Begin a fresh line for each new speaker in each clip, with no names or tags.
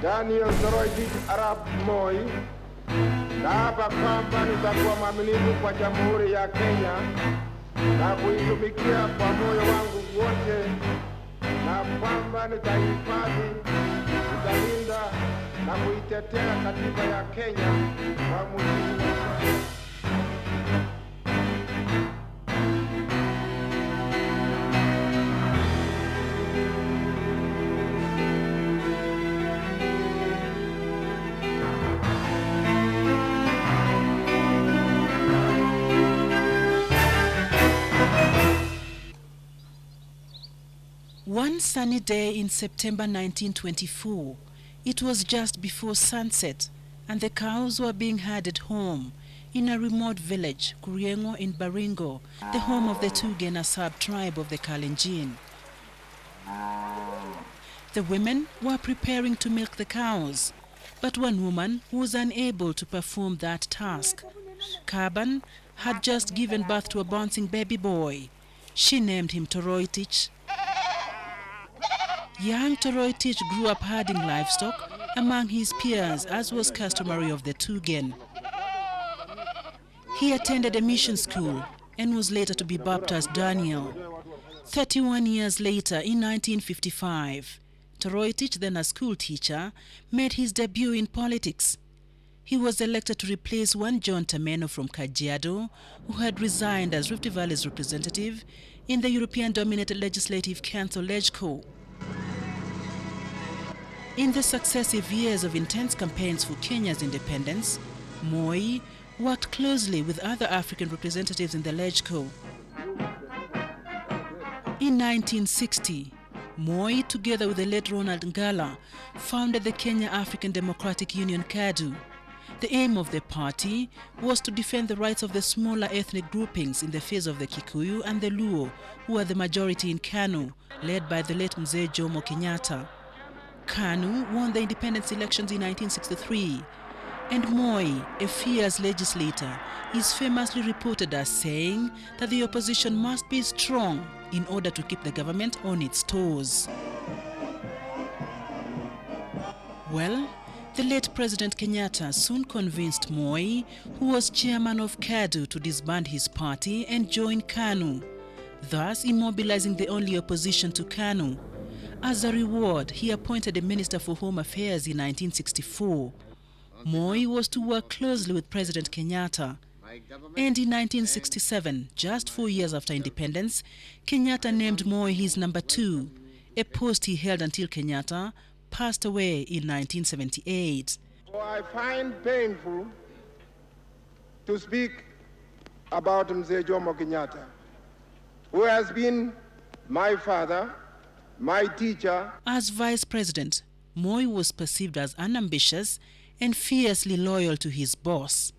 Daniel Toroitich Arap Moi, naapa kwamba nitakuwa mwaminifu kwa Jamhuri ya Kenya na kuitumikia kwa moyo wangu wote, na kwamba nitahifadhi, nitalinda na kuitetea katiba ya Kenya kwa mujibu wa sheria.
One sunny day in September 1924, it was just before sunset, and the cows were being herded home in a remote village, Kuriengo in Baringo, the home of the Tugena sub-tribe of the Kalenjin. The women were preparing to milk the cows, but one woman was unable to perform that task. Kaban had just given birth to a bouncing baby boy. She named him Toroitich. Young Toroitich grew up herding livestock among his peers, as was customary of the Tugen. He attended a mission school and was later to be baptized Daniel. 31 years later, in 1955, Toroitich, then a school teacher, made his debut in politics. He was elected to replace one John Tameno from Kajiado, who had resigned as Rift Valley's representative in the European-dominated Legislative Council, LegCo. In the successive years of intense campaigns for Kenya's independence, Moi worked closely with other African representatives in the LegCo. In 1960, Moi, together with the late Ronald Ngala, founded the Kenya African Democratic Union KADU. The aim of the party was to defend the rights of the smaller ethnic groupings in the face of the Kikuyu and the Luo, who were the majority in KANU, led by the late Mzee Jomo Kenyatta. KANU won the independence elections in 1963, and Moi, a fierce legislator, is famously reported as saying that the opposition must be strong in order to keep the government on its toes. Well, the late President Kenyatta soon convinced Moi, who was chairman of KADU, to disband his party and join KANU, thus immobilizing the only opposition to KANU. As a reward, he appointed a Minister for Home Affairs in 1964. Moi was to work closely with President Kenyatta. And in 1967, just 4 years after independence, Kenyatta named Moi his number 2, a post he held until Kenyatta passed away in 1978.
I find painful to speak about Mzee Jomo Kenyatta, who has been my father, my teacher.
As vice president, Moi was perceived as unambitious and fiercely loyal to his boss.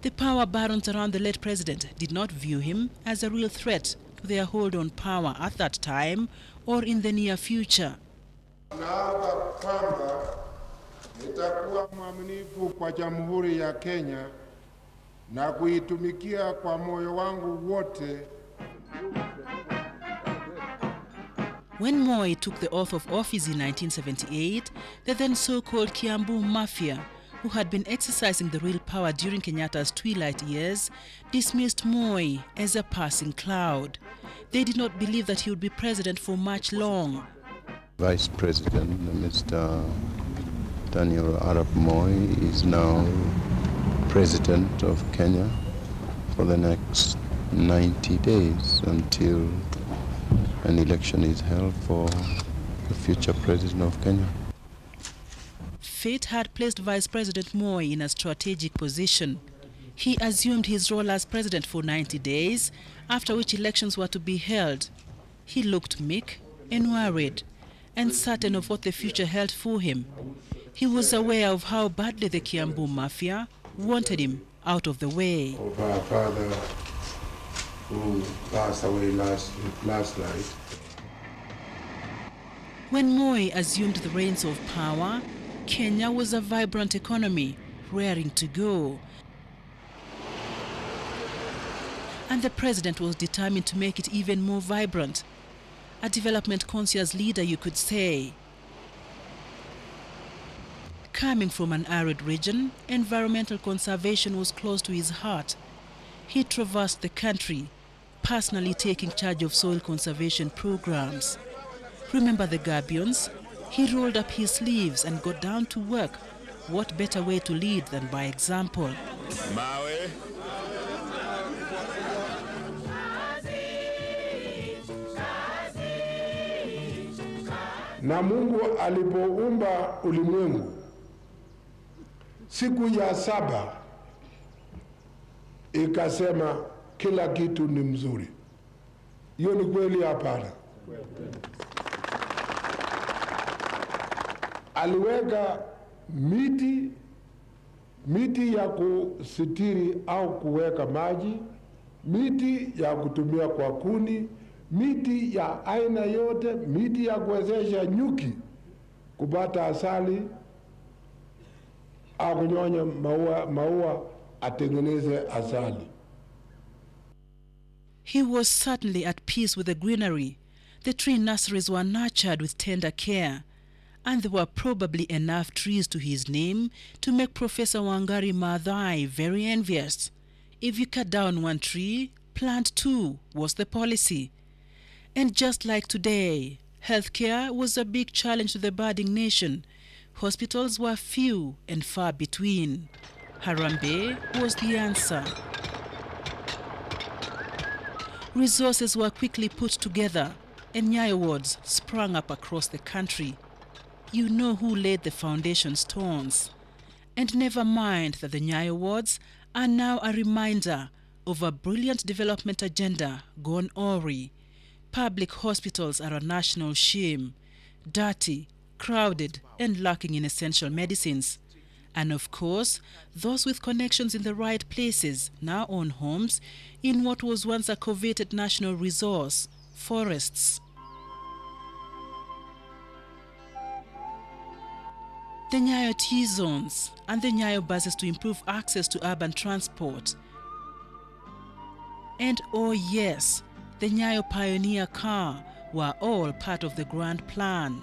The power barons around the late president did not view him as a real threat to their hold on power at that time or in the near future.
Naapa kwamba nitakuwa mwaminifu kwa Jamhuri ya Kenya na kuitumikia kwa moyo wangu wote.
When Moi took the oath of office in 1978, the then so-called Kiambu Mafia, who had been exercising the real power during Kenyatta's twilight years, dismissed Moi as a passing cloud. They did not believe that he would be president for much long.
Vice President Mr. Daniel Arap Moi is now President of Kenya for the next 90 days until an election is held for the future president of Kenya.
Fate had placed Vice President Moi in a strategic position. He assumed his role as president for 90 days, after which elections were to be held. He looked meek and worried, and certain of what the future held for him. He was aware of how badly the Kiambu Mafia wanted him out of the way.
Of our father, who passed away last night.
When Moi assumed the reins of power, Kenya was a vibrant economy, raring to go. And the president was determined to make it even more vibrant. A development conscious leader, you could say. Coming from an arid region, environmental conservation was close to his heart. He traversed the country, personally taking charge of soil conservation programs. Remember the Gabions? He rolled up his sleeves and got down to work. What better way to lead than by example?
Mawe. Na Mungu alipoumba ulimwengu siku ya 7 ikasema kila kitu ni mzuri. Hiyo ni kweli hapana? Aliweka miti ya kusitiri au kuweka maji, miti ya kutumia kwa kuni, miti ya aina yote, miti ya kuwezesha nyuki kupata asali au kunyonya maua atengeneze asali.
He was certainly at peace with the greenery. The tree nurseries were nurtured with tender care, and there were probably enough trees to his name to make Professor Wangari Maathai very envious. If you cut down one tree, plant 2 was the policy. And just like today, healthcare was a big challenge to the budding nation. Hospitals were few and far between. Harambee was the answer. Resources were quickly put together, and Nyayo wards sprang up across the country. You know who laid the foundation stones. And never mind that the Nyayo wards are now a reminder of a brilliant development agenda gone awry. Public hospitals are a national shame, dirty, crowded, and lacking in essential medicines. And of course, those with connections in the right places now own homes in what was once a coveted national resource, forests. The Nyayo T-zones and the Nyayo buses to improve access to urban transport. And oh yes, the Nyayo Pioneer car were all part of the grand plan.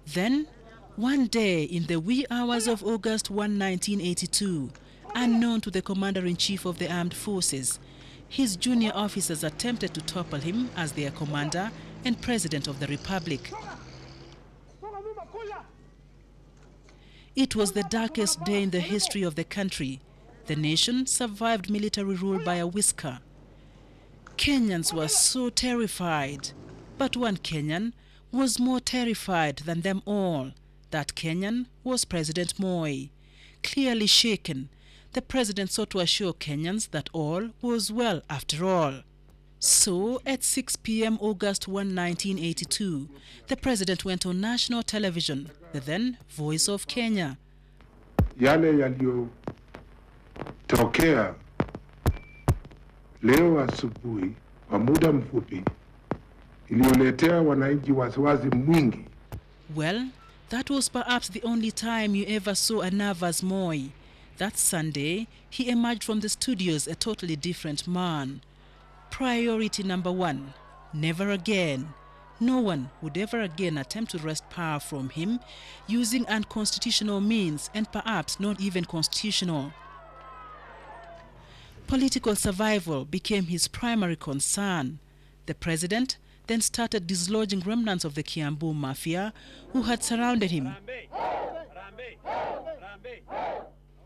Then, one day in the wee hours of August 1, 1982, unknown to the Commander-in-Chief of the Armed Forces, his junior officers attempted to topple him as their commander and President of the Republic. It was the darkest day in the history of the country. The nation survived military rule by a whisker. Kenyans were so terrified, but one Kenyan was more terrified than them all. That Kenyan was President Moi. Clearly shaken, the president sought to assure Kenyans that all was well after all. So, at 6 p.m. August 1, 1982, the president went on national television, the then Voice of Kenya.
Yale yaliyotokea leo asubuhi kwa muda mfupi iliyoletea wananchi wasiwasi mwingi.
Well, that was perhaps the only time you ever saw a nervous Moi. That Sunday, he emerged from the studios a totally different man. Priority number 1, never again. No one would ever again attempt to wrest power from him using unconstitutional means and perhaps not even constitutional. Political survival became his primary concern. The president then started dislodging remnants of the Kiambu mafia who had surrounded him.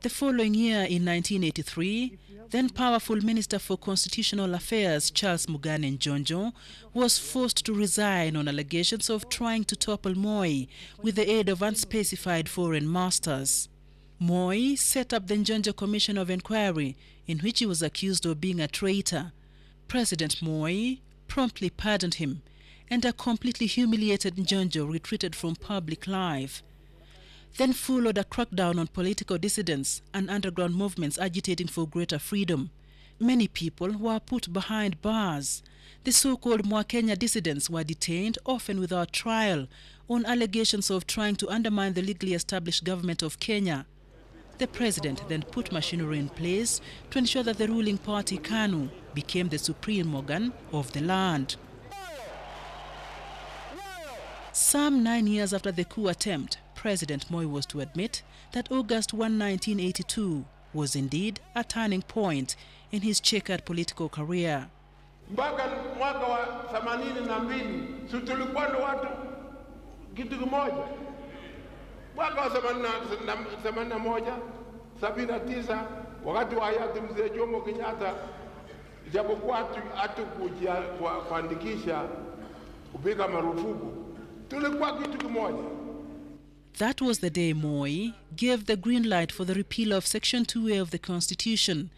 The following year, in 1983, then powerful Minister for Constitutional Affairs Charles Mugabe Njonjo was forced to resign on allegations of trying to topple Moi with the aid of unspecified foreign masters. Moi set up the Njonjo Commission of Inquiry, in which he was accused of being a traitor. President Moi promptly pardoned him, and a completely humiliated Njonjo retreated from public life. Then followed a crackdown on political dissidents and underground movements agitating for greater freedom. Many people were put behind bars. The so-called Mwakenya dissidents were detained, often without trial, on allegations of trying to undermine the legally established government of Kenya. The president then put machinery in place to ensure that the ruling party, KANU, became the supreme organ of the land. Some 9 years after the coup attempt, President Moi was to admit that August 1, 1982 was indeed a turning point in his checkered political career.
Mpaka mwaka wa 82 si tulikuwa na watu kitu kimoja. Mwaka wa 81, 79 wakati wa hayati mzee Jomo Kenyatta, japokuwa hatukuja kuandikisha kupiga marufuku, tulikuwa kitu kimoja.
That was the day Moi gave the green light for the repeal of Section 2A of the Constitution,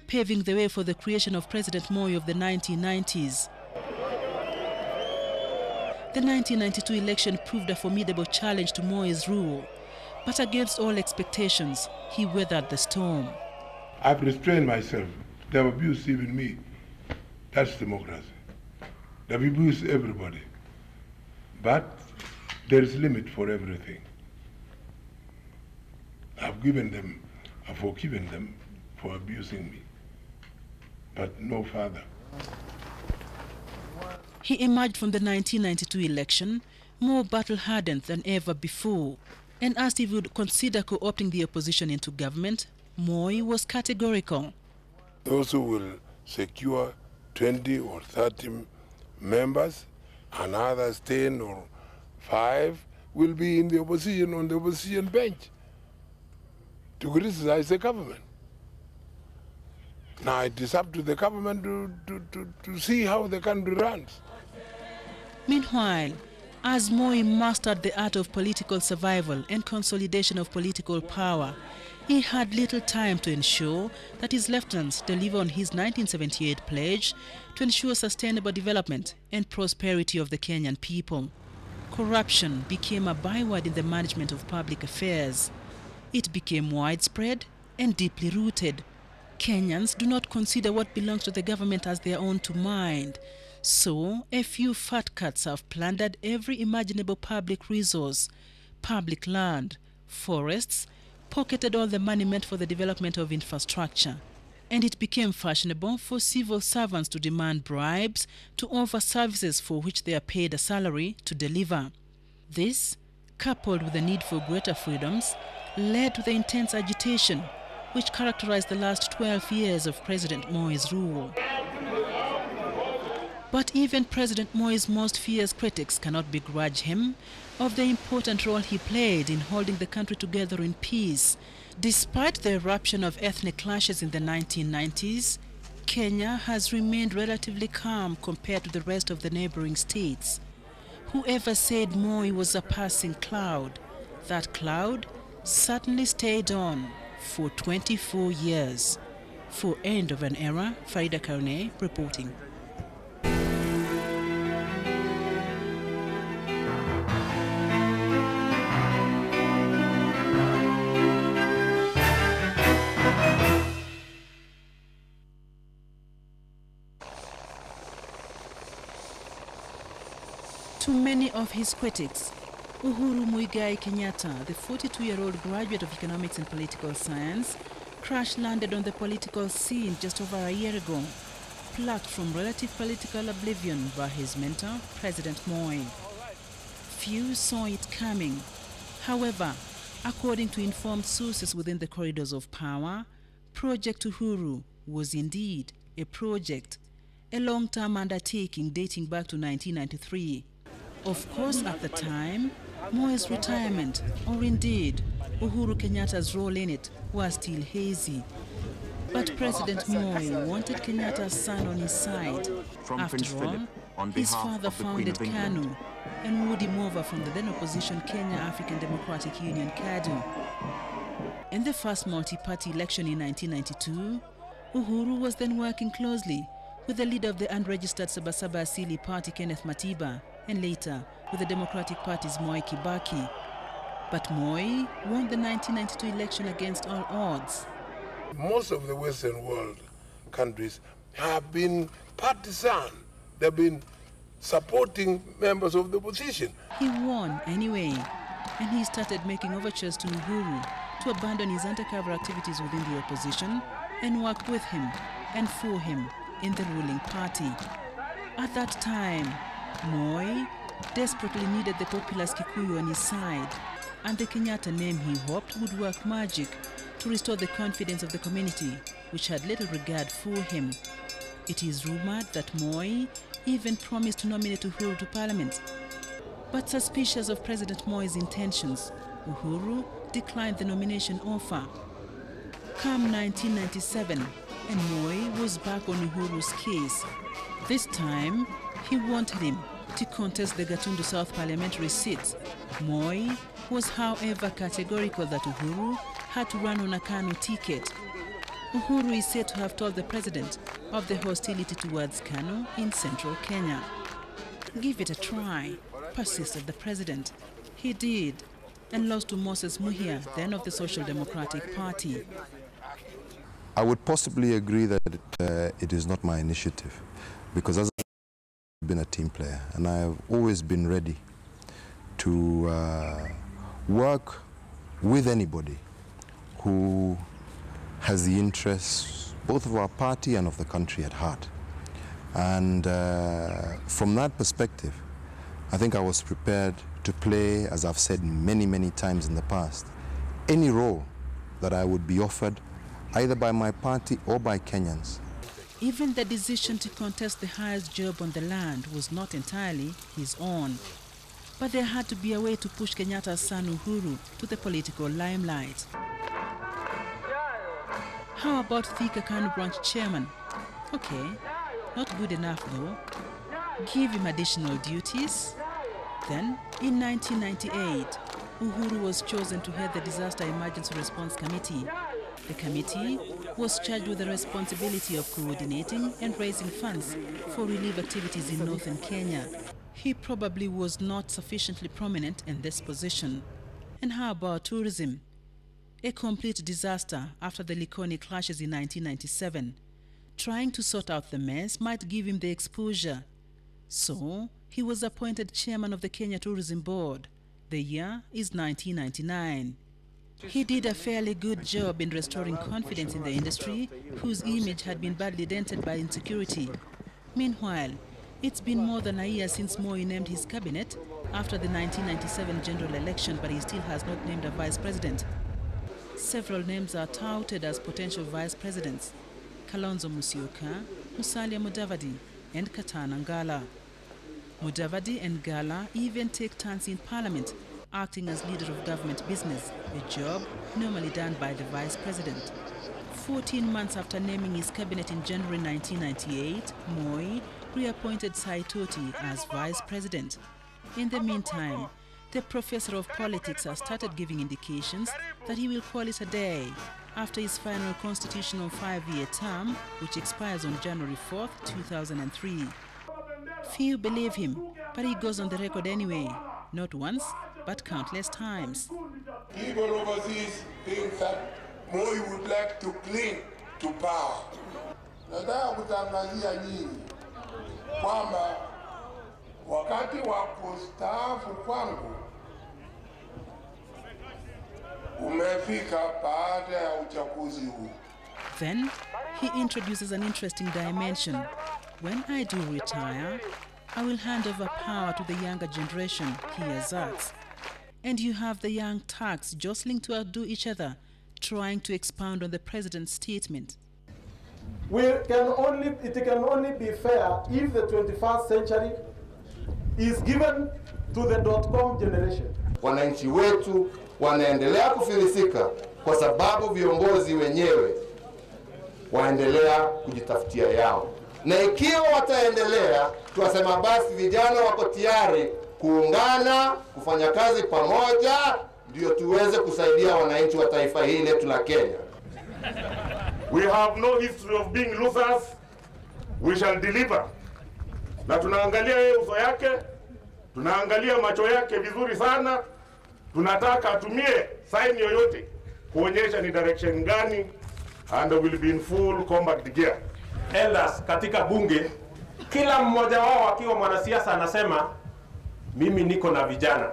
paving the way for the creation of President Moi of the 1990s. The 1992 election proved a formidable challenge to Moi's rule, but against all expectations, he weathered the storm.
I've restrained myself. They've abused even me. That's democracy. They've abused everybody. But there is a limit for everything. I've forgiven them for abusing me, but no further.
He emerged from the 1992 election more battle-hardened than ever before, and asked if he would consider co-opting the opposition into government, Moi was categorical.
Those who will secure 20 or 30 members, and others 10 or 5 will be in the opposition on the opposition bench to criticize the government. Now it is up to the government to see how the country runs.
Meanwhile, as Moi mastered the art of political survival and consolidation of political power, he had little time to ensure that his lieutenants deliver on his 1978 pledge to ensure sustainable development and prosperity of the Kenyan people. Corruption became a byword in the management of public affairs. It became widespread and deeply rooted. Kenyans do not consider what belongs to the government as their own to mind. So, a few fat cats have plundered every imaginable public resource, public land, forests, pocketed all the money meant for the development of infrastructure. And it became fashionable for civil servants to demand bribes to offer services for which they are paid a salary to deliver. This, coupled with the need for greater freedoms, led to the intense agitation which characterized the last 12 years of President Moi's rule. But even President Moi's most fierce critics cannot begrudge him of the important role he played in holding the country together in peace. Despite the eruption of ethnic clashes in the 1990s, Kenya has remained relatively calm compared to the rest of the neighboring states. Whoever said Moi was a passing cloud, that cloud certainly stayed on for 24 years. For End of an Era, Farida Karne reporting. To many of his critics, Uhuru Muigai Kenyatta, the 42-year-old graduate of economics and political science, crash-landed on the political scene just over a year ago, plucked from relative political oblivion by his mentor, President Moi. Few saw it coming. However, according to informed sources within the corridors of power, Project Uhuru was indeed a project, a long-term undertaking dating back to 1993. Of course, at the time, Moi's retirement, or indeed Uhuru Kenyatta's role in it, was still hazy. But President Moi wanted Kenyatta's son on his side. After all, his father founded KANU and wooed him over from the then opposition Kenya African Democratic Union KADU. In the first multi-party election in 1992, Uhuru was then working closely with the leader of the unregistered Sabasaba Asili Party, Kenneth Matiba, and later with the Democratic Party's Moi Kibaki. But Moi won the 1992 election against all odds.
Most of the Western world countries have been partisan. They've been supporting members of the opposition.
He won anyway, and he started making overtures to Uhuru to abandon his undercover activities within the opposition and work with him and for him in the ruling party. At that time, Moi desperately needed the populous Kikuyu on his side, and the Kenyatta name he hoped would work magic to restore the confidence of the community, which had little regard for him. It is rumored that Moi even promised to nominate Uhuru to parliament. But suspicious of President Moi's intentions, Uhuru declined the nomination offer. Come 1997, and Moi was back on Uhuru's case. This time, he wanted him to contest the Gatundu South parliamentary seats. Moi was, however, categorical that Uhuru had to run on a Kanu ticket. Uhuru is said to have told the president of the hostility towards Kanu in central Kenya. Give it a try, persisted the president. He did, and lost to Moses Muhia, then of the Social Democratic Party.
I would possibly agree that it is not my initiative, because as I've been a team player, and I have always been ready to work with anybody who has the interests both of our party and of the country at heart. And from that perspective, I think I was prepared to play, as I've said many, many times in the past, any role that I would be offered, either by my party or by Kenyans.
Even the decision to contest the highest job on the land was not entirely his own. But there had to be a way to push Kenyatta's son Uhuru to the political limelight. How about Thika Kanu branch chairman? Okay, not good enough though. Give him additional duties. Then, in 1998, Uhuru was chosen to head the Disaster Emergency Response Committee. The committee was charged with the responsibility of coordinating and raising funds for relief activities in northern Kenya. He probably was not sufficiently prominent in this position. And how about tourism? A complete disaster after the Likoni clashes in 1997. Trying to sort out the mess might give him the exposure. So, he was appointed chairman of the Kenya Tourism Board. The year is 1999. He did a fairly good job in restoring confidence in the industry, whose image had been badly dented by insecurity. Meanwhile, it's been more than a year since Moi named his cabinet after the 1997 general election, but he still has not named a vice president. Several names are touted as potential vice presidents: Kalonzo Musyoka, Musalia Mudavadi, and Katana Ngala. Mudavadi and Ngala even take turns in parliament, acting as leader of government business, a job normally done by the vice president. 14 months after naming his cabinet in January 1998, Moi reappointed Saitoti as vice president. In the meantime, the professor of politics has started giving indications that he will call it a day after his final constitutional 5-year term, which expires on January 4th, 2003. Few believe him, but he goes on the record anyway, not once, but countless times.
People overseas think that Moi would like to cling to power. Nataka kutangazia nyinyi kwamba wakati wa kustaafu kwangu umefika baada ya uchaguzi huu.
Then he introduces an interesting dimension. When I do retire, I will hand over power to the younger generation, he asserts. And you have the young Turks jostling to outdo each other, trying to expound on the president's statement.
It can only be fair if the 21st century is given to the .com generation.
Wananchi wetu wanaendelea kufilisika kwa sababu viongozi wenyewe waendelea kujitafutia yao. Na ikiwa wataendelea, tuwasema basi vijana wako tayari kuungana, kufanya kazi pamoja, ndio tuweze kusaidia wananchi wa taifa hili letu la Kenya.
We have no history of being losers. We shall deliver. Na tunaangalia yeye uso yake, tunaangalia macho yake vizuri sana. Tunataka atumie sign yoyote kuonyesha ni direction gani, and will be in full combat gear.
Elders katika bunge, kila mmoja wao akiwa mwanasiasa anasema mimi niko na vijana.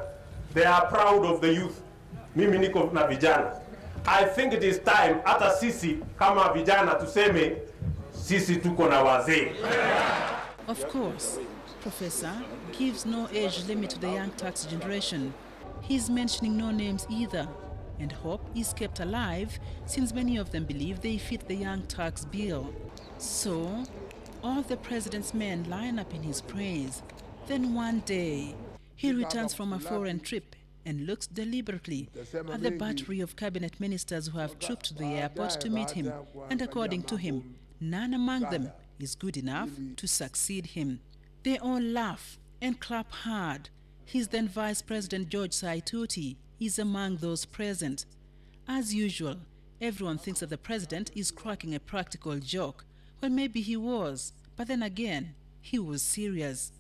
They are proud of the youth. Mimi niko na vijana. I think it is time hata sisi kama vijana tuseme sisi tuko na wazee.
Of course, Professor gives no age limit to the young tax generation. He's mentioning no names either, and hope is kept alive since many of them believe they fit the young tax bill. So, all the president's men line up in his praise. Then one day, he returns from a foreign trip and looks deliberately at the battery of cabinet ministers who have trooped to the airport to meet him, and according to him, none among them is good enough to succeed him. They all laugh and clap hard. His then Vice President George Saitoti is among those present. As usual, everyone thinks that the president is cracking a practical joke. Well, maybe he was, but then again, he was serious.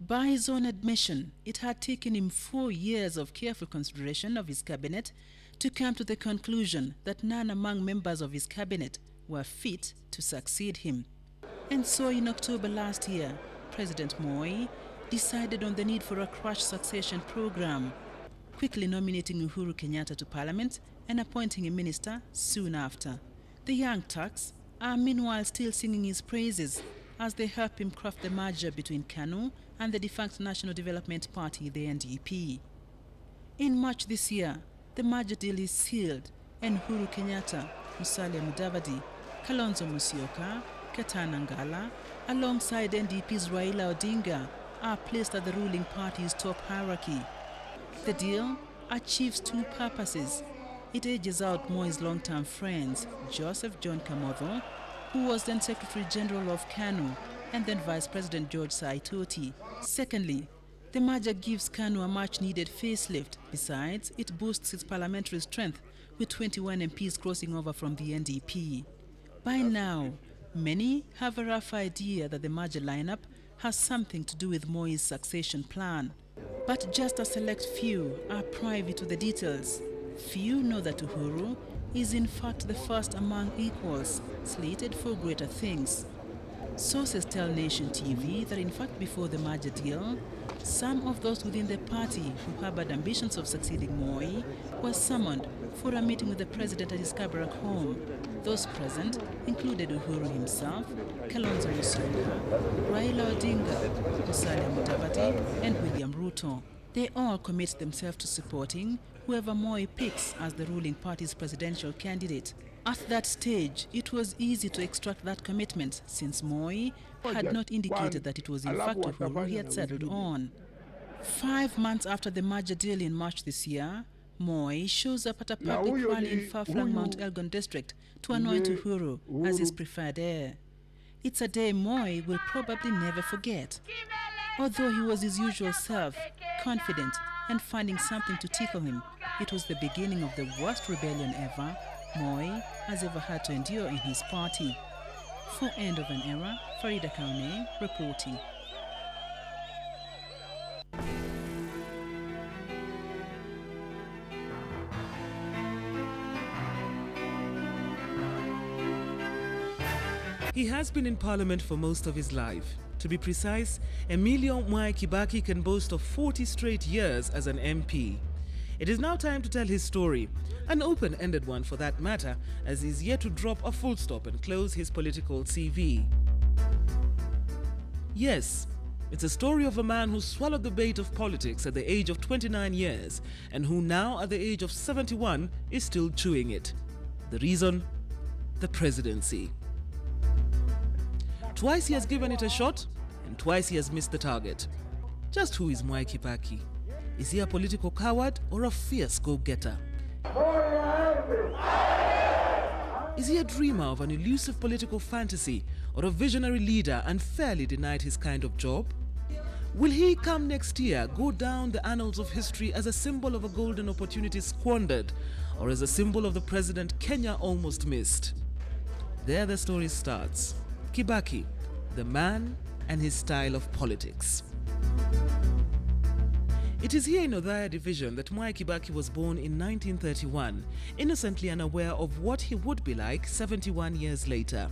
By his own admission, it had taken him 4 years of careful consideration of his cabinet to come to the conclusion that none among members of his cabinet were fit to succeed him. And so in October last year, President Moi decided on the need for a crash succession program, quickly nominating Uhuru Kenyatta to Parliament and appointing a minister soon after. The young Turks are meanwhile still singing his praises as they help him craft the merger between KANU and the defunct National Development Party, the NDP. In March this year, the merger deal is sealed and Uhuru Kenyatta, Musalia Mudavadi, Kalonzo Musyoka, Ketana Ngala, alongside NDP's Raila Odinga, are placed at the ruling party's top hierarchy. The deal achieves two purposes. It ages out Moi's long-term friends, Joseph John Kamotho, who was then Secretary General of KANU, and then Vice President George Saitoti. Secondly, the merger gives KANU a much-needed facelift. Besides, it boosts its parliamentary strength, with 21 MPs crossing over from the NDP. By now, many have a rough idea that the merger lineup has something to do with Moi's succession plan. But just a select few are privy to the details. Few know that Uhuru is in fact the first among equals, slated for greater things. Sources tell Nation TV that in fact before the merger deal, some of those within the party who harbored ambitions of succeeding Moi were summoned for a meeting with the president at his Kabarak home. Those present included Uhuru himself, Kalonzo Musyoka, Raila Odinga, Musalia Mudavadi, and William Ruto. They all commit themselves to supporting whoever Moi picks as the ruling party's presidential candidate. At that stage, it was easy to extract that commitment since Moi had not indicated that it was in fact Uhuru he had settled on. 5 months after the merger deal in March this year, Moi shows up at a public rally in far-flung Mount Elgon district to anoint Uhuru as his preferred heir. It's a day Moi will probably never forget. Although he was his usual self, confident and finding something to tickle him, it was the beginning of the worst rebellion ever Moi has ever had to endure in his party. For End of an Era, Farida Kaune reporting.
He has been in Parliament for most of his life. To be precise, Emilio Mwai Kibaki can boast of 40 straight years as an MP. It is now time to tell his story, an open-ended one for that matter, as he's yet to drop a full stop and close his political CV. Yes, it's a story of a man who swallowed the bait of politics at the age of 29 years and who now at the age of 71 is still chewing it. The reason? The presidency. Twice he has given it a shot, and twice he has missed the target. Just who is Mwai Kibaki? Is he a political coward or a fierce go-getter? Is he a dreamer of an elusive political fantasy or a visionary leader unfairly denied his kind of job? Will he come next year go down the annals of history as a symbol of a golden opportunity squandered or as a symbol of the president Kenya almost missed? There the story starts. Kibaki, the man and his style of politics. It is here in Othaya Division that Mwai Kibaki was born in 1931, innocently unaware of what he would be like 71 years later.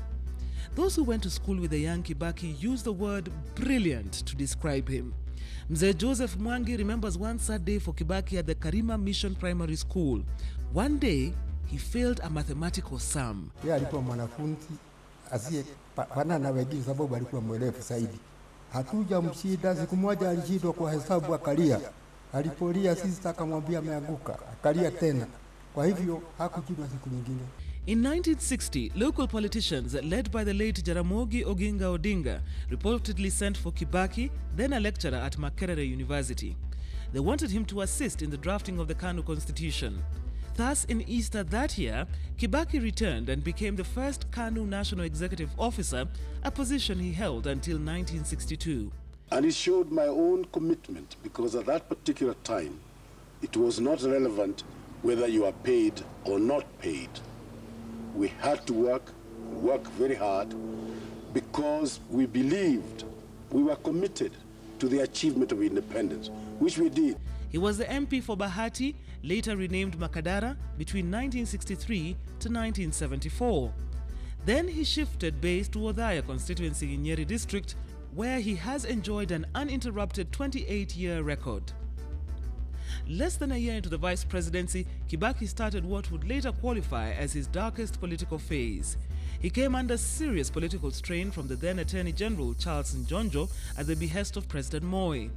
Those who went to school with the young Kibaki use the word brilliant to describe him. Mzee Joseph Mwangi remembers one sad day for Kibaki at the Karima Mission Primary School. One day, he failed a mathematical sum.
Yeye alikuwa mwanafunzi asiye pana na wengine sababu alikuwa mwerevu zaidi. Hatuja mshida, siku moja alishindwa kwa hesabu akalia. Alipolia sisi akamwambia ameanguka, akalia tena. Kwa hivyo hakujua siku nyingine.
In 1960, local politicians led by the late Jaramogi Oginga Odinga reportedly sent for Kibaki, then a lecturer at Makerere University. They wanted him to assist in the drafting of the KANU constitution. Thus, in Easter that year, Kibaki returned and became the first KANU National Executive Officer, a position he held until 1962.
And it showed my own commitment, because at that particular time, it was not relevant whether you are paid or not paid. We had to work very hard, because we believed, we were committed to the achievement of independence, which we did.
He was the MP for Bahati, later renamed Makadara, between 1963 to 1974. Then he shifted base to Othaya constituency in Nyeri district, where he has enjoyed an uninterrupted 28-year record. Less than a year into the vice presidency, Kibaki started what would later qualify as his darkest political phase. He came under serious political strain from the then Attorney General Charles Njonjo at the behest of President Moi.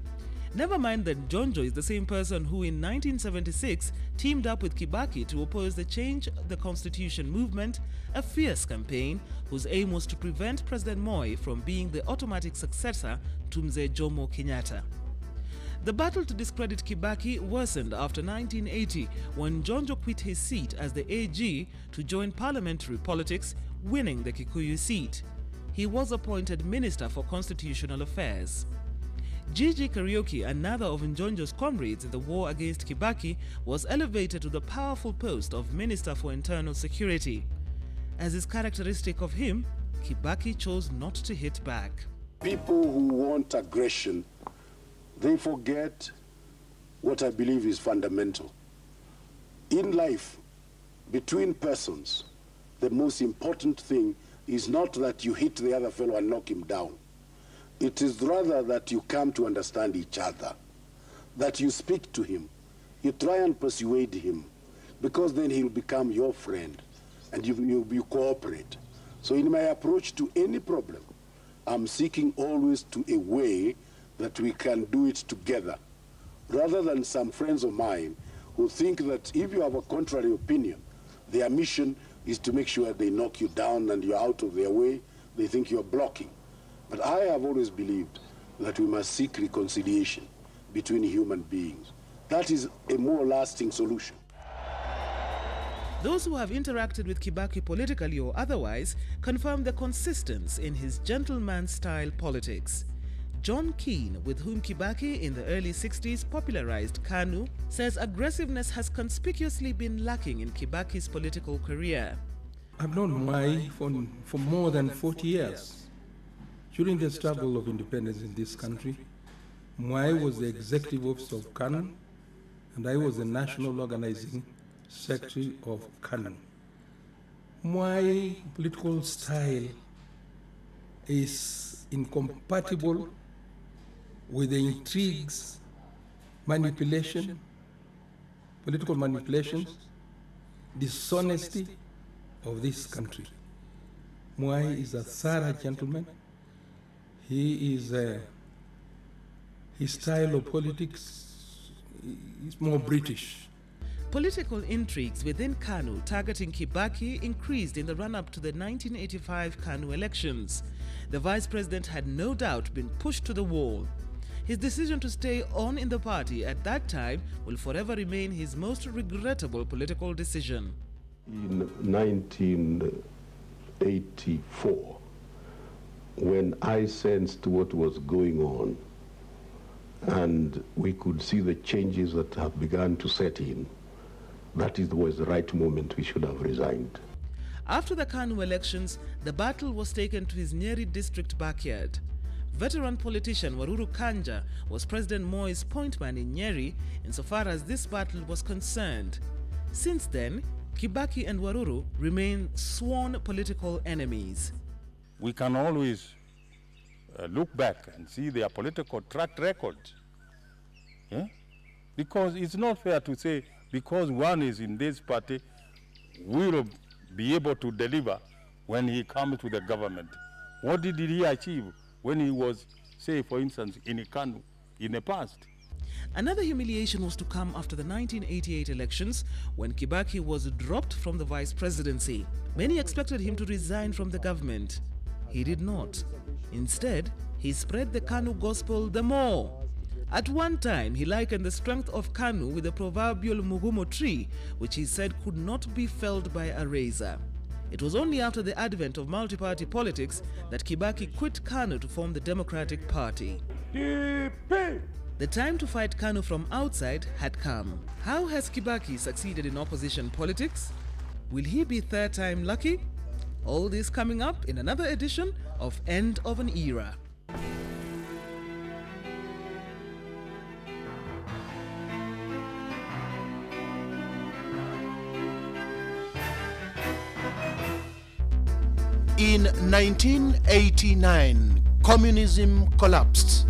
Never mind that Njonjo is the same person who in 1976 teamed up with Kibaki to oppose the Change the Constitution movement, a fierce campaign whose aim was to prevent President Moi from being the automatic successor to Mzee Jomo Kenyatta. The battle to discredit Kibaki worsened after 1980 when Njonjo quit his seat as the AG to join parliamentary politics, winning the Kikuyu seat. He was appointed Minister for Constitutional Affairs. Gigi Kariuki, another of Njonjo's comrades in the war against Kibaki, was elevated to the powerful post of Minister for Internal Security. As is characteristic of him, Kibaki chose not to hit back.
People who want aggression, they forget what I believe is fundamental. In life, between persons, the most important thing is not that you hit the other fellow and knock him down. It is rather that you come to understand each other, that you speak to him, you try and persuade him, because then he'll become your friend and you cooperate. So in my approach to any problem, I'm seeking always to a way that we can do it together, rather than some friends of mine who think that if you have a contrary opinion, their mission is to make sure they knock you down and you're out of their way. They think you're blocking. But I have always believed that we must seek reconciliation between human beings. That is a more lasting solution.
Those who have interacted with Kibaki politically or otherwise confirm the consistency in his gentleman-style politics. John Keane, with whom Kibaki in the early 60s popularized KANU, says aggressiveness has conspicuously been lacking in Kibaki's political career.
I've known Mai for more than 40 years. During the struggle of independence in this country, Mai was the executive officer of KANU, and I was the national organizing secretary of KANU. Mai political style is incompatible with the intrigues, manipulation, political manipulations, dishonesty of this country. Moi is a thorough gentleman. He is his style of politics is more British.
Political intrigues within KANU targeting Kibaki increased in the run-up to the 1985 KANU elections. The vice president had no doubt been pushed to the wall. His decision to stay on in the party at that time will forever remain his most regrettable political decision.
In 1984, when I sensed what was going on, and we could see the changes that have begun to set in, that was the right moment we should have resigned.
After the KANU elections, the battle was taken to his Nyeri district backyard. Veteran politician Waruru Kanja was President Moi's pointman in Nyeri insofar as this battle was concerned. Since then, Kibaki and Waruru remain sworn political enemies.
We can always look back and see their political track record. Yeah? Because it's not fair to say because one is in this party, will be able to deliver when he comes to the government. What did he achieve when he was, say, for instance, in Kanu in the past?
Another humiliation was to come after the 1988 elections when Kibaki was dropped from the vice presidency. Many expected him to resign from the government. He did not. Instead, he spread the Kanu gospel the more. At one time, he likened the strength of Kanu with the proverbial mugumo tree, which he said could not be felled by a razor. It was only after the advent of multi-party politics that Kibaki quit Kanu to form the Democratic Party. The time to fight Kanu from outside had come. How has Kibaki succeeded in opposition politics? Will he be third time lucky? All this coming up in another edition of End of an Era.
In 1989, communism collapsed,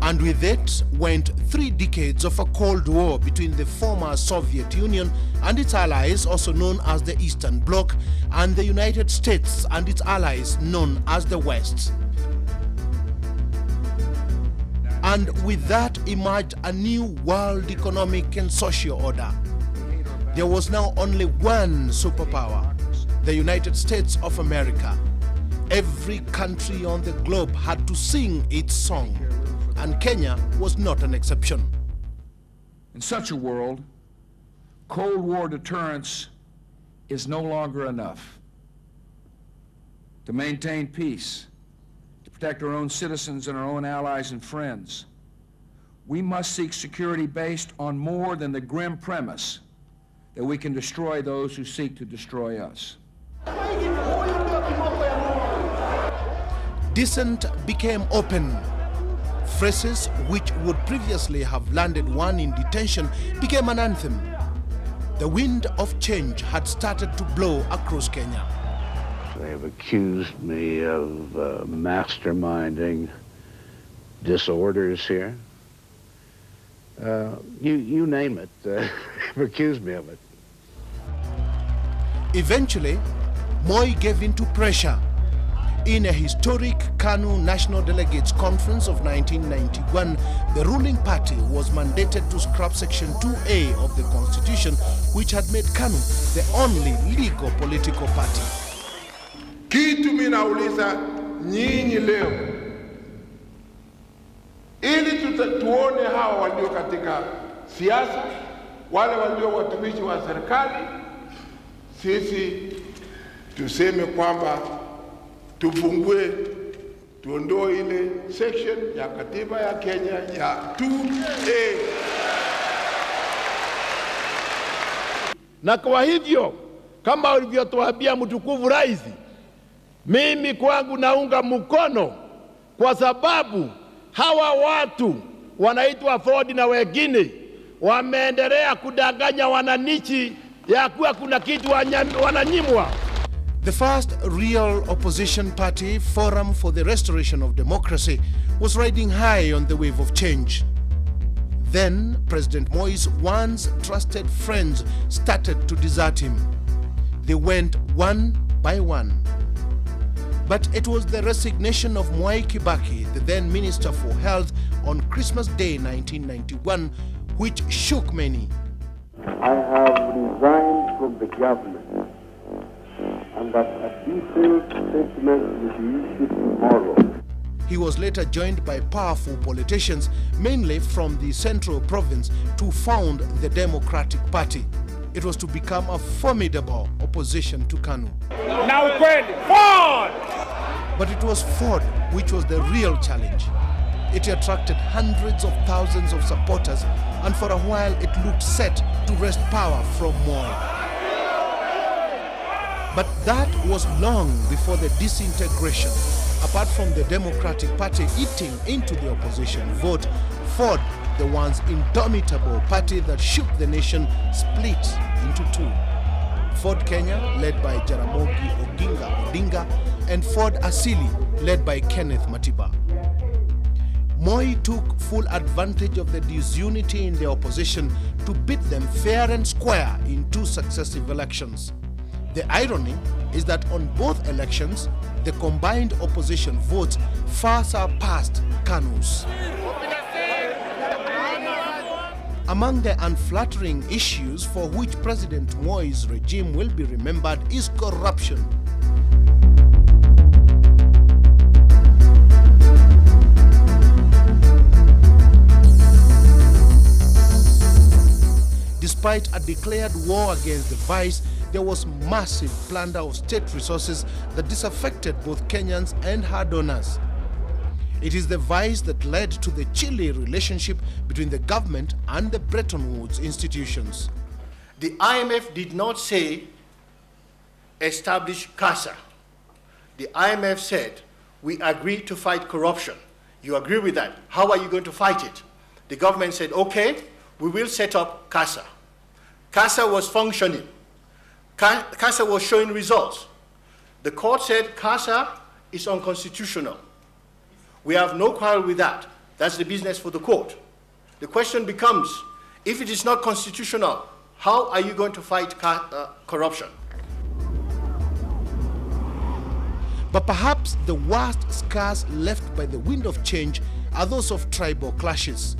and with it went 3 decades of a Cold War between the former Soviet Union and its allies, also known as the Eastern Bloc, and the United States and its allies, known as the West. And with that emerged a new world economic and social order. There was now only one superpower, the United States of America. Every country on the globe had to sing its song, and Kenya was not an exception.
In such a world, Cold War deterrence is no longer enough. To maintain peace, to protect our own citizens and our own allies and friends, we must seek security based on more than the grim premise that we can destroy those who seek to destroy us.
Dissent became open. Phrases which would previously have landed one in detention became an anthem. The wind of change had started to blow across Kenya.
They have accused me of masterminding disorders here. You name it, they've accused me of it.
Eventually, Moi gave in to pressure. In a historic KANU National Delegates Conference of 1991, the ruling party was mandated to scrap Section 2A of the Constitution, which had made KANU the only legal political party.
Kitu mimi nauliza nyinyi leo, ili tuone hawa walio katika siasa, wale walio watumishi wa serikali, sisi tuseme kwamba tufungue, tuondoe ile section ya katiba ya Kenya ya 2A.
Na kwa hivyo, kama ulivyotuambia mtukufu rais, mimi kwangu naunga mkono, kwa sababu hawa watu wanaitwa Ford na wengine wameendelea kudanganya wananchi ya kuwa kuna kitu wananyimwa.
The first real opposition party, Forum for the Restoration of Democracy, was riding high on the wave of change. Then, President Moi's once trusted friends started to desert him. They went one by one. But it was the resignation of Mwai Kibaki, the then Minister for Health, on Christmas Day 1991, which shook many.
I have resigned from the government, and that a detailed statement will be issued tomorrow.
He was later joined by powerful politicians, mainly from the Central Province, to found the Democratic Party. It was to become a formidable opposition to KANU.
Now Ford!
But it was Ford which was the real challenge. It attracted hundreds of thousands of supporters, and for a while it looked set to wrest power from Moi. But that was long before the disintegration. Apart from the Democratic Party eating into the opposition vote, Ford, the once indomitable party that shook the nation, split into two. Ford Kenya, led by Jaramogi Oginga Odinga, and Ford Asili, led by Kenneth Matiba. Moi took full advantage of the disunity in the opposition to beat them fair and square in 2 successive elections. The irony is that on both elections, the combined opposition votes far surpassed KANU's. Among the unflattering issues for which President Moi's regime will be remembered is corruption. Despite a declared war against the vice, there was massive plunder of state resources that disaffected both Kenyans and her donors. It is the vice that led to the chilly relationship between the government and the Bretton Woods institutions.
The IMF did not say establish CASA. The IMF said, we agree to fight corruption. You agree with that? How are you going to fight it? The government said, okay, we will set up CASA. CASA was functioning. CASA was showing results. The court said CASA is unconstitutional. We have no quarrel with that. That's the business for the court. The question becomes, if it is not constitutional, how are you going to fight corruption?
But perhaps the worst scars left by the wind of change are those of tribal clashes.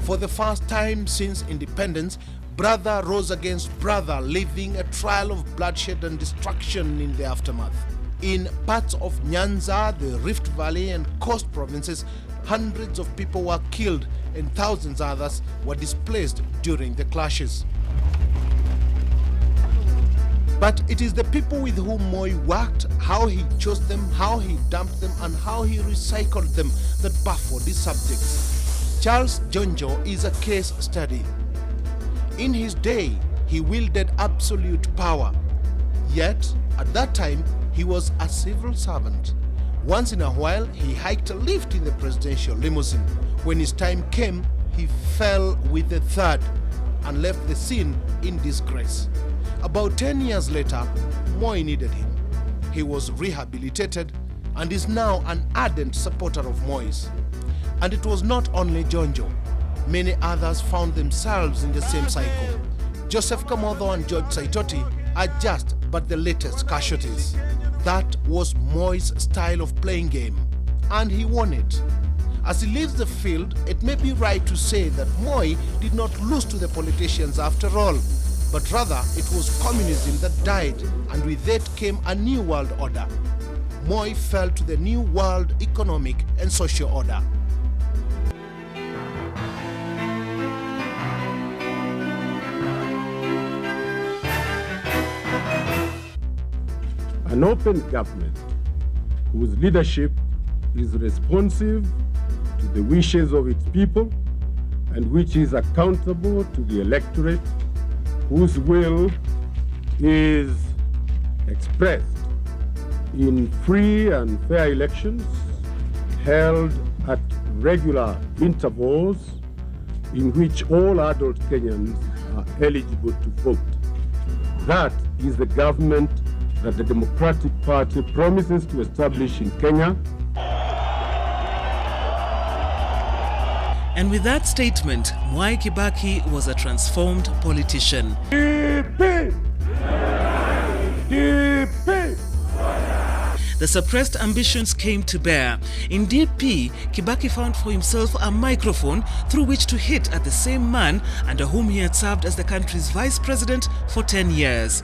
For the first time since independence, brother rose against brother, leaving a trail of bloodshed and destruction in the aftermath. In parts of Nyanza, the Rift Valley and Coast provinces, hundreds of people were killed and thousands others were displaced during the clashes. But it is the people with whom Moi worked, how he chose them, how he dumped them, and how he recycled them that baffled his subjects. Charles Jonjo is a case study. In his day, he wielded absolute power. Yet, at that time, he was a civil servant. Once in a while, he hiked a lift in the presidential limousine. When his time came, he fell with a thud and left the scene in disgrace. About 10 years later, Moi needed him. He was rehabilitated and is now an ardent supporter of Moi's. And it was not only Jonjo. Many others found themselves in the same cycle. Joseph Kamotho and George Saitoti are just but the latest casualties. That was Moi's style of playing game, and he won it. As he leaves the field, it may be right to say that Moi did not lose to the politicians after all, but rather it was communism that died, and with it came a new world order. Moi fell to the new world economic and social order.
An open government whose leadership is responsive to the wishes of its people and which is accountable to the electorate, whose will is expressed in free and fair elections held at regular intervals in which all adult Kenyans are eligible to vote. That is the government that the Democratic Party promises to establish in Kenya.
And with that statement, Mwai Kibaki was a transformed politician. The suppressed ambitions came to bear. In DP, Kibaki found for himself a microphone through which to hit at the same man under whom he had served as the country's vice president for 10 years.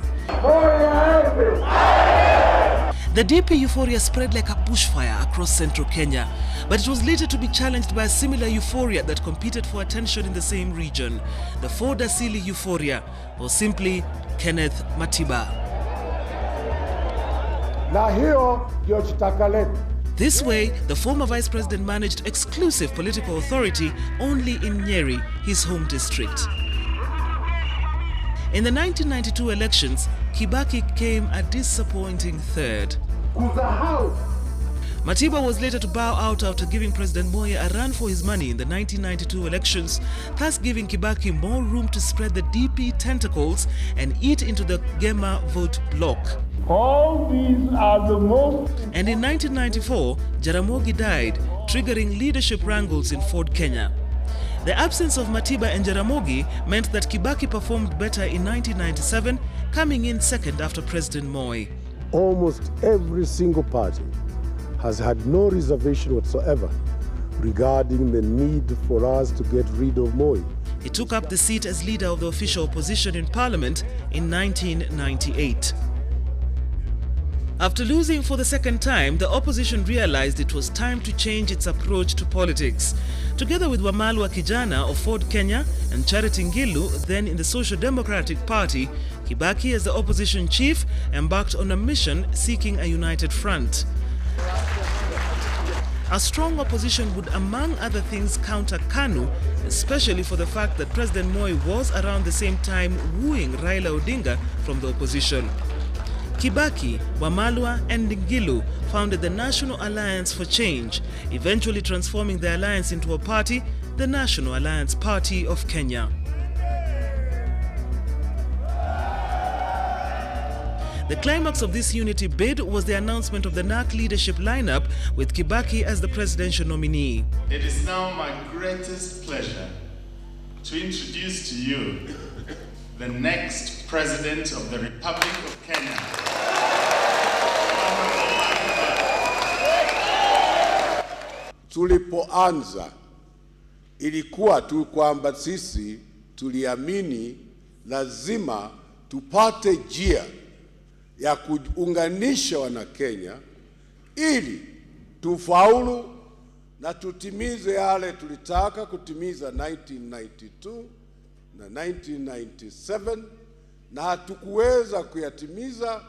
The DP euphoria spread like a bushfire across central Kenya, but it was later to be challenged by a similar euphoria that competed for attention in the same region, the Ford Asili euphoria, or simply Kenneth Matiba. This way, the former vice president managed exclusive political authority only in Nyeri, his home district. In the 1992 elections, Kibaki came a disappointing third. Matiba was later to bow out after giving President Moi a run for his money in the 1992 elections, thus giving Kibaki more room to spread the DP tentacles and eat into the Gema vote bloc.
All these are the most...
And in 1994, Jaramogi died, triggering leadership wrangles in Ford, Kenya. The absence of Matiba and Jaramogi meant that Kibaki performed better in 1997, coming in second after President Moi.
Almost every single party has had no reservation whatsoever regarding the need for us to get rid of Moi.
He took up the seat as leader of the official opposition in Parliament in 1998. After losing for the second time, the opposition realized it was time to change its approach to politics. Together with Wamalwa Kijana of Ford Kenya and Charity Ngilu, then in the Social Democratic Party, Kibaki, as the opposition chief, embarked on a mission seeking a united front. A strong opposition would, among other things, counter KANU, especially for the fact that President Moi was around the same time wooing Raila Odinga from the opposition. Kibaki, Wamalwa and Ngilu founded the National Alliance for Change, eventually transforming the alliance into a party, the National Alliance Party of Kenya. The climax of this unity bid was the announcement of the NARC leadership lineup with Kibaki as the presidential nominee.
It is now my greatest pleasure to introduce to you the next President of the Republic of Kenya.
Tulipoanza ilikuwa tu kwamba sisi tuliamini lazima tupate njia ya kuunganisha Wanakenya ili tufaulu na tutimize yale tulitaka kutimiza 1992 na 1997 na hatukuweza kuyatimiza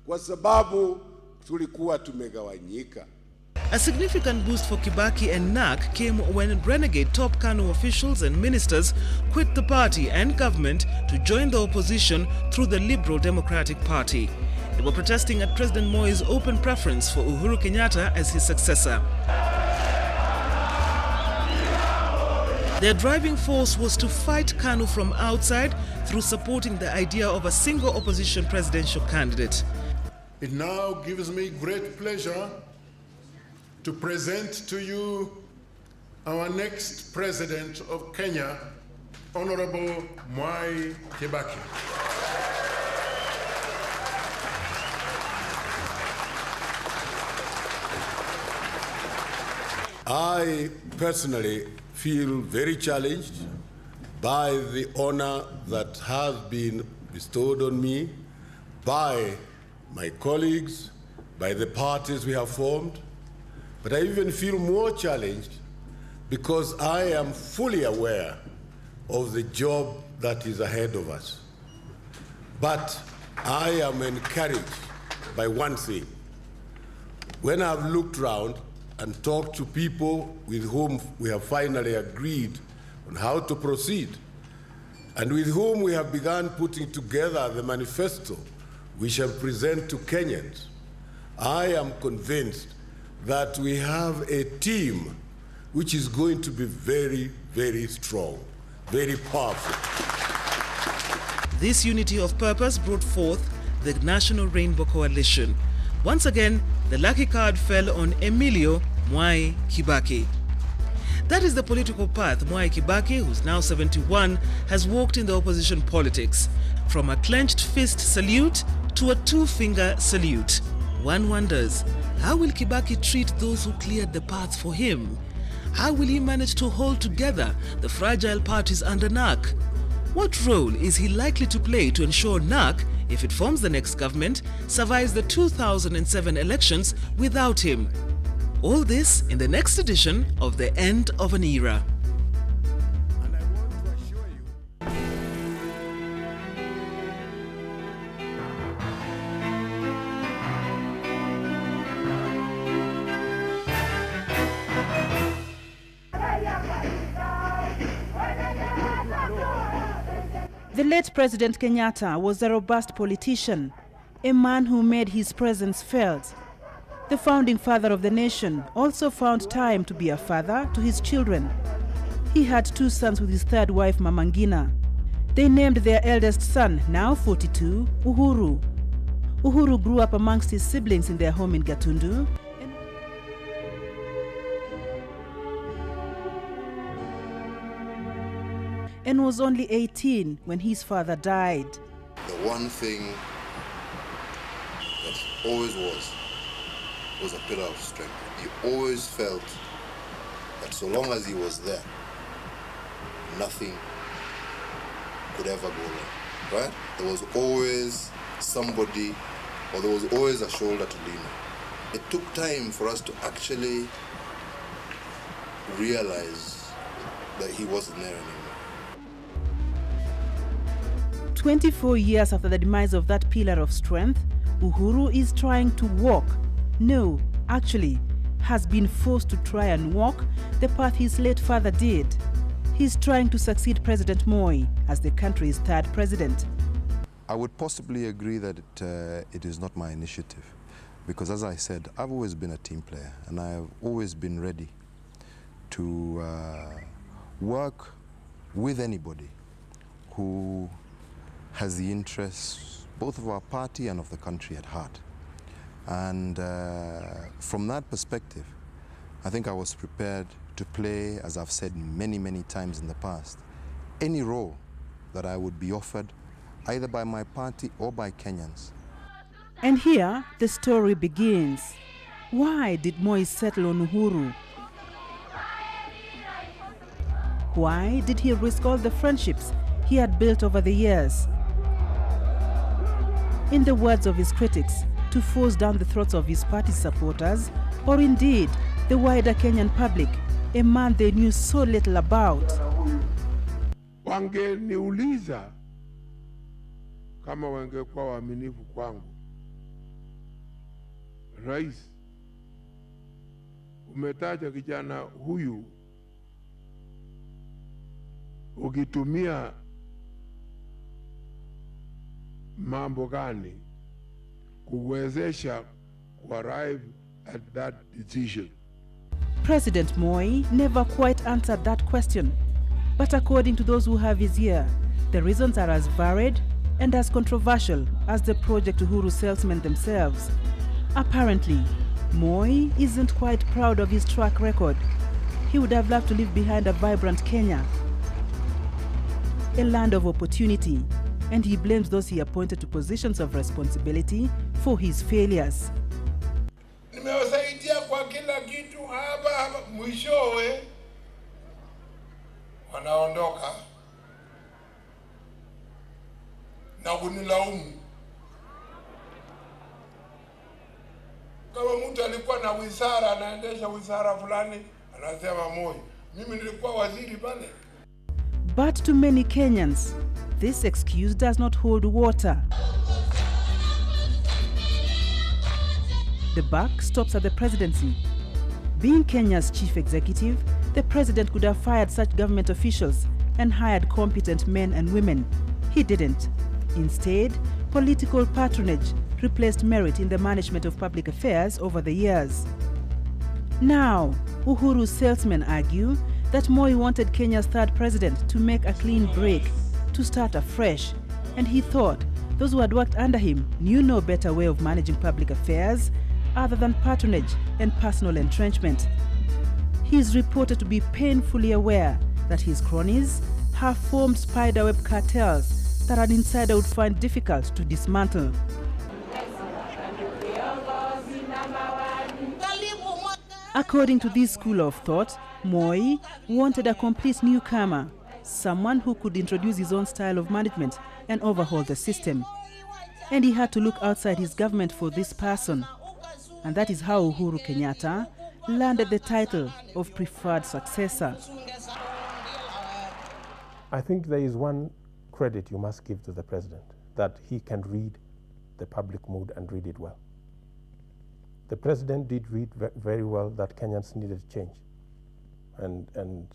kwa sababu tulikuwa tumegawanyika.
A significant boost for Kibaki and NARC came when renegade top KANU officials and ministers quit the party and government to join the opposition through the Liberal Democratic Party. They were protesting at President Moi's open preference for Uhuru Kenyatta as his successor. Their driving force was to fight KANU from outside through supporting the idea of a single opposition presidential candidate.
It now gives me great pleasure to present to you our next President of Kenya, Honorable Mwai Kibaki.
I personally feel very challenged by the honor that has been bestowed on me by my colleagues, by the parties we have formed, but I even feel more challenged because I am fully aware of the job that is ahead of us. But I am encouraged by one thing. When I've looked around and talked to people with whom we have finally agreed on how to proceed, and with whom we have begun putting together the manifesto we shall present to Kenyans, I am convinced that we have a team which is going to be very, very strong, very powerful.
This unity of purpose brought forth the National Rainbow Coalition. Once again, the lucky card fell on Emilio Mwai Kibaki. That is the political path Mwai Kibaki, who's now 71, has walked in the opposition politics. From a clenched fist salute to a two-finger salute. One wonders, how will Kibaki treat those who cleared the path for him? How will he manage to hold together the fragile parties under NARC? What role is he likely to play to ensure NARC, if it forms the next government, survives the 2007 elections without him? All this in the next edition of The End of an Era.
The late President Kenyatta was a robust politician, a man who made his presence felt. The founding father of the nation also found time to be a father to his children. He had two sons with his third wife, Mama Ngina. They named their eldest son, now 42, Uhuru. Uhuru grew up amongst his siblings in their home in Gatundu. and was only 18 when his father died.
The one thing that always was a pillar of strength. He always felt that so long as he was there, nothing could ever go wrong, right? There was always somebody, or there was always a shoulder to lean on. It took time for us to actually realize that he wasn't there anymore.
24 years after the demise of that pillar of strength, Uhuru is trying to walk. No, actually, has been forced to try and walk the path his late father did. He's trying to succeed President Moi as the country's third president.
I would possibly agree that it is not my initiative, because as I said, I've always been a team player and I've always been ready to work with anybody who has the interests both of our party and of the country at heart. And from that perspective, I think I was prepared to play, as I've said many, many times in the past, any role that I would be offered, either by my party or by Kenyans.
And here, the story begins. Why did Moi settle on Uhuru? Why did he risk all the friendships he had built over the years? In the words of his critics, to force down the throats of his party supporters, or indeed the wider Kenyan public, a man they knew so little about.
Wangeniuliza kama wangekuwa waaminifu kwangu, Rais, umetaja kijana huyu ukitumia mambo gani kuwezesha arrive at that decision?
President Moi never quite answered that question. But according to those who have his ear, the reasons are as varied and as controversial as the Project Uhuru salesmen themselves. Apparently, Moi isn't quite proud of his track record. He would have loved to leave behind a vibrant Kenya, a land of opportunity, and he blames those he appointed to positions of responsibility for his failures.
Nimewasaidia kwa kila kitu hapa, mwishowe wanaondoka na kunilaumu. Kama mtu alikuwa na wizara, anaendesha wizara fulani, anasema Moi, mimi nilikuwa waziri pale.
But to many Kenyans, this excuse does not hold water. The buck stops at the presidency. Being Kenya's chief executive, the president could have fired such government officials and hired competent men and women. He didn't. Instead, political patronage replaced merit in the management of public affairs over the years. Now, Uhuru's salesmen argue that Moi wanted Kenya's third president to make a clean break, to start afresh, and he thought those who had worked under him knew no better way of managing public affairs other than patronage and personal entrenchment. He is reported to be painfully aware that his cronies have formed spiderweb cartels that an insider would find difficult to dismantle. According to this school of thought, Moi wanted a complete newcomer, someone who could introduce his own style of management and overhaul the system. And he had to look outside his government for this person. And that is how Uhuru Kenyatta landed the title of preferred successor.
I think there is one credit you must give to the president, that he can read the public mood and read it well. The president did read very well that Kenyans needed change. And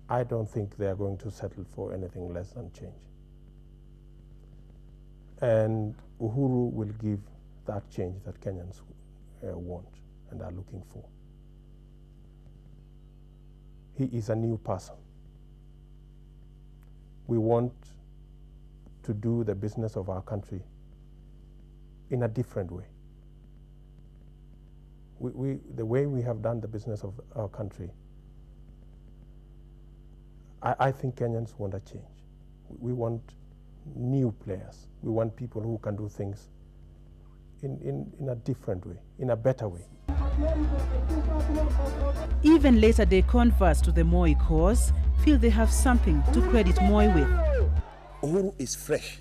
I don't think they are going to settle for anything less than change. And Uhuru will give that change that Kenyans want and are looking for. He is a new person. We want to do the business of our country in a different way. The way we have done the business of our country I think Kenyans want a change. We want new players. We want people who can do things in a different way, in a better way.
Even later-day converts to the Moi cause feel they have something to credit Moi with.
Uhuru is fresh.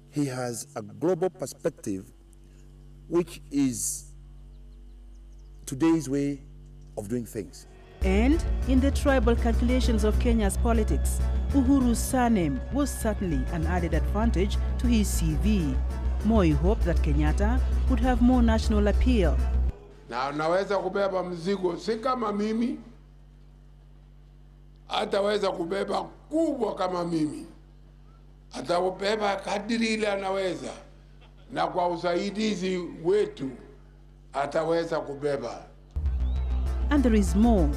He has a global perspective, which is today's way of doing things.
And in the tribal calculations of Kenya's politics, Uhuru's surname was certainly an added advantage to his CV. Moi hoped that Kenyatta would have more national appeal.
Na naweza kubeba mzigo si kama mimi, ataweza kubeba kubwa kama mimi. Atabeba kadiri ile anaweza, na kwa usaidizi wetu ataweza kubeba.
And there is more.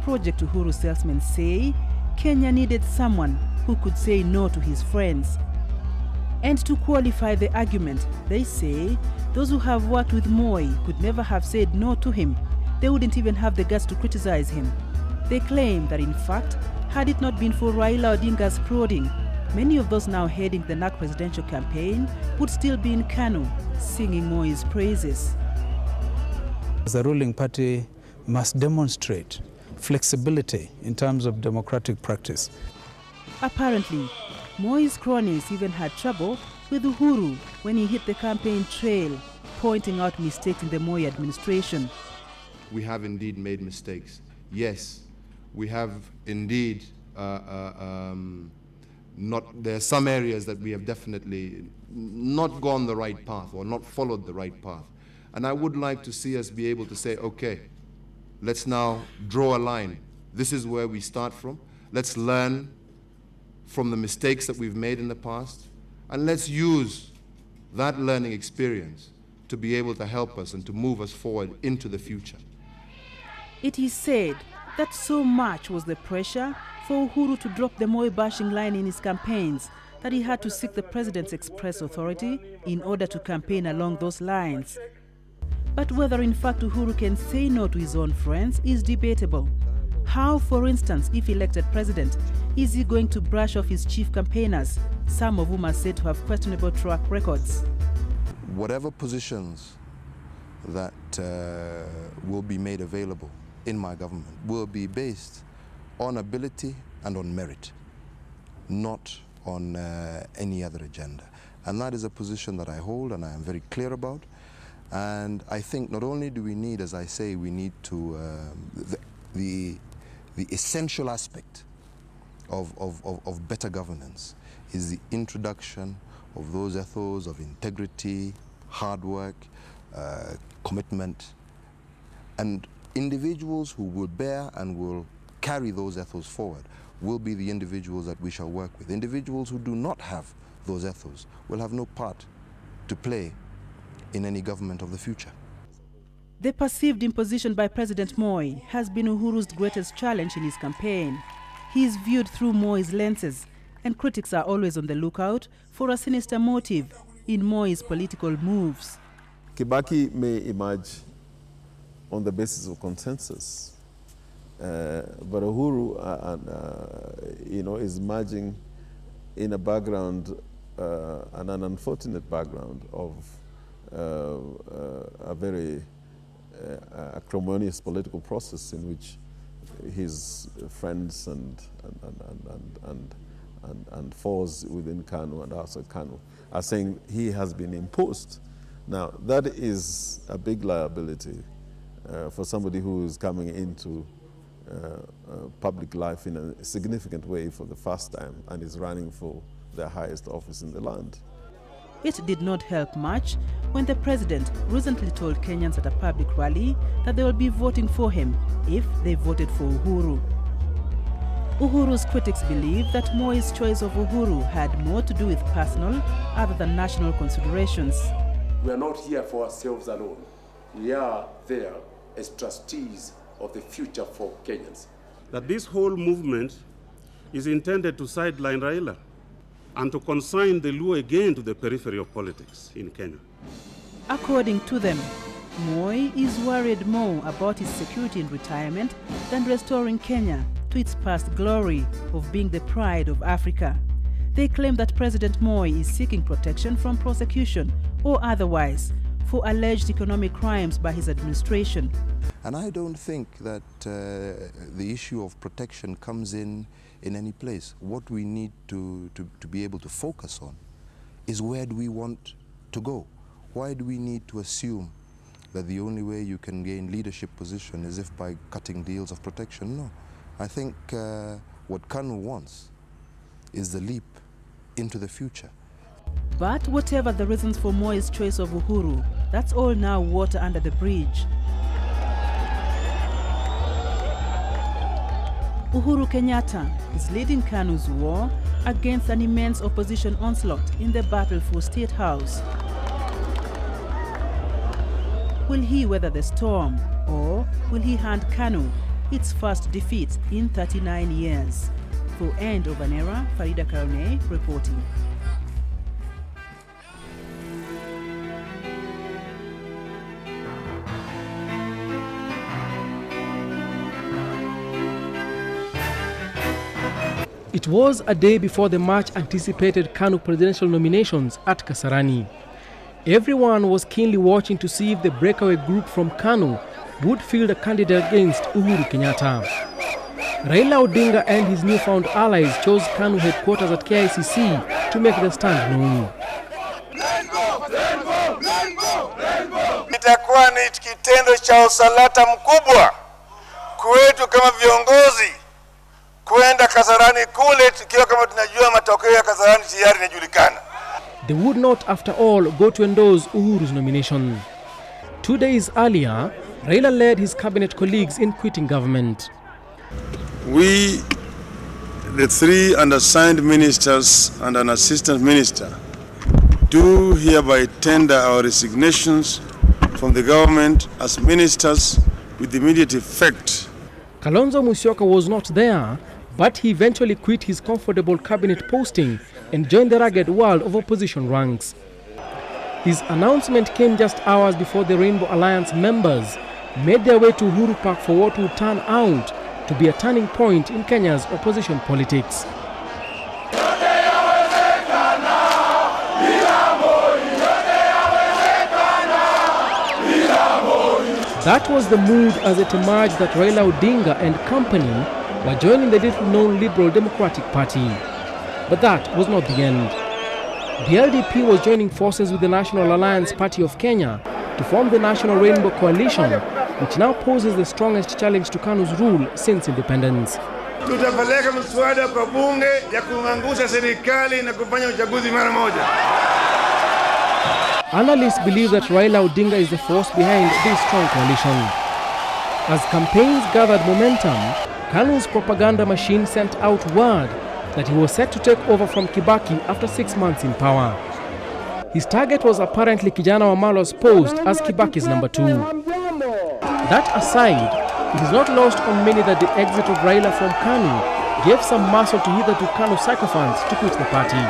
Project Uhuru salesmen say Kenya needed someone who could say no to his friends. And to qualify the argument, they say those who have worked with Moi could never have said no to him. They wouldn't even have the guts to criticize him. They claim that in fact, had it not been for Raila Odinga's prodding, many of those now heading the NAC presidential campaign would still be in Kanu, singing Moi's praises.
The ruling party must demonstrate flexibility in terms of democratic practice.
Apparently, Moi's cronies even had trouble with Uhuru when he hit the campaign trail, pointing out mistakes in the Moi administration.
We have indeed made mistakes. Yes, we have indeed there are some areas that we have definitely not gone the right path or not followed the right path. And I would like to see us be able to say, okay, let's now draw a line. This is where we start from. Let's learn from the mistakes that we've made in the past, and let's use that learning experience to be able to help us and to move us forward into the future.
It is said that so much was the pressure for Uhuru to drop the Moi bashing line in his campaigns that he had to seek the president's express authority in order to campaign along those lines. But whether in fact Uhuru can say no to his own friends is debatable. How, for instance, if elected president, is he going to brush off his chief campaigners, some of whom are said to have questionable track records?
Whatever positions that will be made available in my government will be based on ability and on merit, not on any other agenda. And that is a position that I hold and I am very clear about. And I think not only do we need, as I say, we need to, the essential aspect of better governance is the introduction of those ethos of integrity, hard work, commitment, and individuals who will bear and will carry those ethos forward will be the individuals that we shall work with. Individuals who do not have those ethos will have no part to play in any government of the future.
The perceived imposition by President Moi has been Uhuru's greatest challenge in his campaign. He is viewed through Moi's lenses, and critics are always on the lookout for a sinister motive in Moi's political moves.
Kibaki may emerge on the basis of consensus, but Uhuru, is emerging in a background, an unfortunate background of a very acrimonious political process in which his friends and foes within KANU and outside KANU are saying he has been imposed. Now, that is a big liability for somebody who is coming into public life in a significant way for the first time and is running for the highest office in the land.
It did not help much when the president recently told Kenyans at a public rally that they will be voting for him if they voted for Uhuru. Uhuru's critics believe that Moi's choice of Uhuru had more to do with personal other than national considerations.
We are not here for ourselves alone. We are there as trustees of the future for Kenyans.
That this whole movement is intended to sideline Raila and to consign the Luo again to the periphery of politics in Kenya.
According to them, Moi is worried more about his security in retirement than restoring Kenya to its past glory of being the pride of Africa. They claim that President Moi is seeking protection from prosecution or otherwise for alleged economic crimes by his administration.
And I don't think that the issue of protection comes in any place. What we need to be able to focus on is where do we want to go? Why do we need to assume that the only way you can gain leadership position is if by cutting deals of protection? No. I think what KANU wants is the leap into the future.
But whatever the reasons for Moi's choice of Uhuru, that's all now water under the bridge. Uhuru Kenyatta is leading KANU's war against an immense opposition onslaught in the battle for State House. Will he weather the storm, or will he hand KANU its first defeat in 39 years? For End of an Era, Farida Karone reporting.
It was a day before the much-anticipated KANU presidential nominations at Kasarani. Everyone was keenly watching to see if the breakaway group from KANU would field a candidate against Uhuru Kenyatta. Raila Odinga and his newfound allies chose KANU headquarters at KICC to make the stand known.
Itakuwa ni kitendo cha usalata mkubwa kwetu kama viongozi kwenda Kasarani kule tukiwa kama tunajua matokeo ya Kasarani tayari yanajulikana.
They would not, after all, go to endorse Uhuru's nomination. 2 days earlier, Raila led his cabinet colleagues in quitting government.
We, the three undersigned ministers and an assistant minister, do hereby tender our resignations from the government as ministers with immediate effect.
Kalonzo Musyoka was not there, but he eventually quit his comfortable cabinet posting and joined the rugged world of opposition ranks. His announcement came just hours before the Rainbow Alliance members made their way to Uhuru Park for what would turn out to be a turning point in Kenya's opposition politics. That was the mood as it emerged that Raila Odinga and company were joining the little-known Liberal Democratic Party. But that was not the end. The LDP was joining forces with the National Alliance Party of Kenya to form the National Rainbow Coalition, which now poses the strongest challenge to KANU's rule since independence.
Tutapeleka mswada kwa bunge ya kuangusha serikali na kufanya uchaguzi mara moja.
Analysts believe that Raila Odinga is the force behind this strong coalition. As campaigns gathered momentum, KANU's propaganda machine sent out word that he was set to take over from Kibaki after 6 months in power. His target was apparently Kijana Wamalo's post as Kibaki's number 2. That aside, it is not lost on many that the exit of Raila from KANU gave some muscle to hitherto KANU sycophants to quit the party.